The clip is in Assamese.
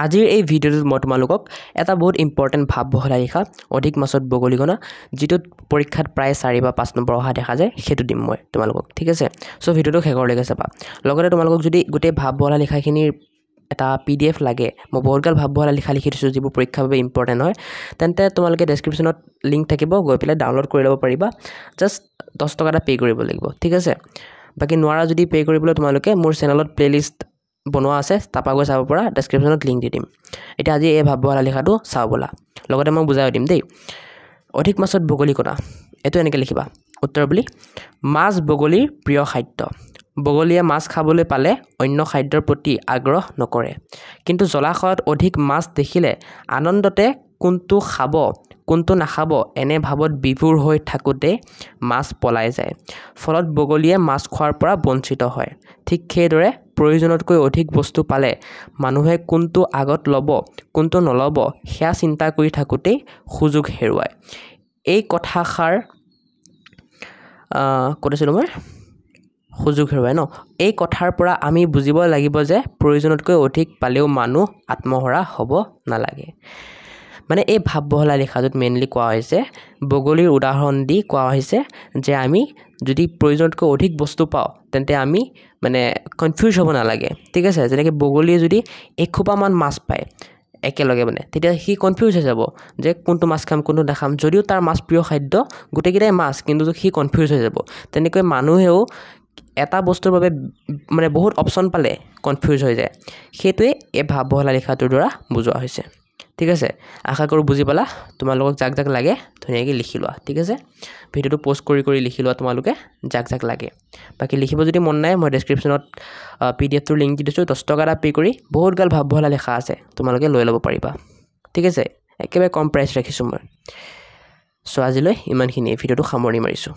আজিৰ এই ভিডিঅ'টোত মই তোমালোকক এটা বহুত ইম্পৰ্টেণ্ট ভাব বহলাই লিখা অধিক মাছত বগলীগণা যিটোত পৰীক্ষাত প্ৰায় 4 বা 5 নম্বৰ অহা দেখা যায় সেইটো দিম মই তোমালোকক ঠিক আছে সো ভিডিঅ'টো শেষলৈকে চাবা লগতে তোমালোকক যদি গোটেই ভাব বহলাই লিখাখিনিৰ এটা PDF লাগে মই বহুতগাল ভাব বহলাই লিখি দিছো যিবোৰ পৰীক্ষাৰ বাবে ইম্পৰ্টেণ্ট হয় তেন্তে তোমালোকে ডেসক্ৰিপচনত লিংক থাকিব গৈ পেলাই ডাউনলোড কৰি ল'ব পাৰিবা জাস্ট 10 টকা এটা পে কৰিব লাগিব ঠিক আছে বাকি নোৱাৰা যদি পে কৰিবলৈ তোমালোকে মোৰ চেনেলত প্লেলিষ্ট বনোৱা আছে তাপা গৈ চাব পৰা ডেসক্ৰিপচনত লিংক দি দিম এটা আজি এই ভাব বহলাই লিখাটো চাও বলা লগতে মই বুজাই দিম দেই অধিক মাছত বগলীগণা এটো এনেকৈ লিখিবা উত্তৰ বুলি মাছ বগলীৰ প্ৰিয় খাদ্য বগলীয়ে মাছ খাবলৈ পালে অন্য খাদ্যৰ প্ৰতি আগ্ৰহ নকৰে কিন্তু জলাশয়ত অধিক মাছ দেখিলে আনন্দতে কোনটো খাব কোনটো নাখাব এনে ভাবত বিভুৰ হৈ থাকোতে মাছ পলাই যায় ফলত বগলীয়ে মাছ খোৱাৰ পৰা বঞ্চিত হয় ঠিক সেইদৰে প্ৰয়োজনতকৈ অধিক বস্তু পালে মানুহে কোনটো আগত ল'ব কোনটো নল'ব হেয়া চিন্তা কৰি থাকোতে সুযোগ হেৰুৱায় এই কথাষাৰ কৈছিলো মই সুযোগ হেৰুৱায় ন এই কথাৰ পৰা আমি বুজিব লাগিব যে প্ৰয়োজনতকৈ অধিক পালেও মানুহ আত্মহৰা হ'ব নালাগে মানে এই ভাব বহলাই লিখাটোত মেইনলি কোৱা হৈছে বগলীৰ উদাহৰণ দি কোৱা হৈছে যে আমি যদি প্ৰয়োজনতকৈ অধিক বস্তু পাও তেন্তে আমি মানে কনফিউজ হ'ব নালাগে ঠিক আছে যেনেকৈ বগলীয়ে যদি এখোপামান মাছ পায় একেলগে মানে তেতিয়া হি কনফিউজ হৈ যাব যে কোনটো মাছ খাম কোনটো নাখাম যদিও তাৰ মাছ প্ৰিয় খাদ্য গোটেইকেইটাই মাছ কিন্তু হি কনফিউজ হৈ যাব তেনেকৈ মানুহেও এটা বস্তুৰ বাবে মানে বহুত অপচন পালে কনফিউজ হৈ যায় সেইটোৱে এই ভাব বহলাই লিখাটোৰ দ্বাৰা বুজোৱা হৈছে ঠিক আছে আশা কৰো বুজি পালা তোমালোকক জাক জাক লাগে ধুনীয়াকৈ লিখি লোৱা ঠিক আছে ভিডিওটো পোষ্ট কৰি লিখি লোৱা তোমালোকে জাক জাক লাগে বাকি লিখিব যদি মন নাই মই ডেসক্ৰিপচনত PDF টোৰ লিংক দি দিছো 10 টকা এটা পে কৰি বহুত গাল ভাব বহলাই লিখা আছে তোমালোকে লৈ ল'ব পাৰিবা ঠিক আছে একেবাৰে কম প্ৰাইচ ৰাখিছো মই সো আজিলৈ ইমানখিনি ভিডিওটো সামৰি মাৰিছো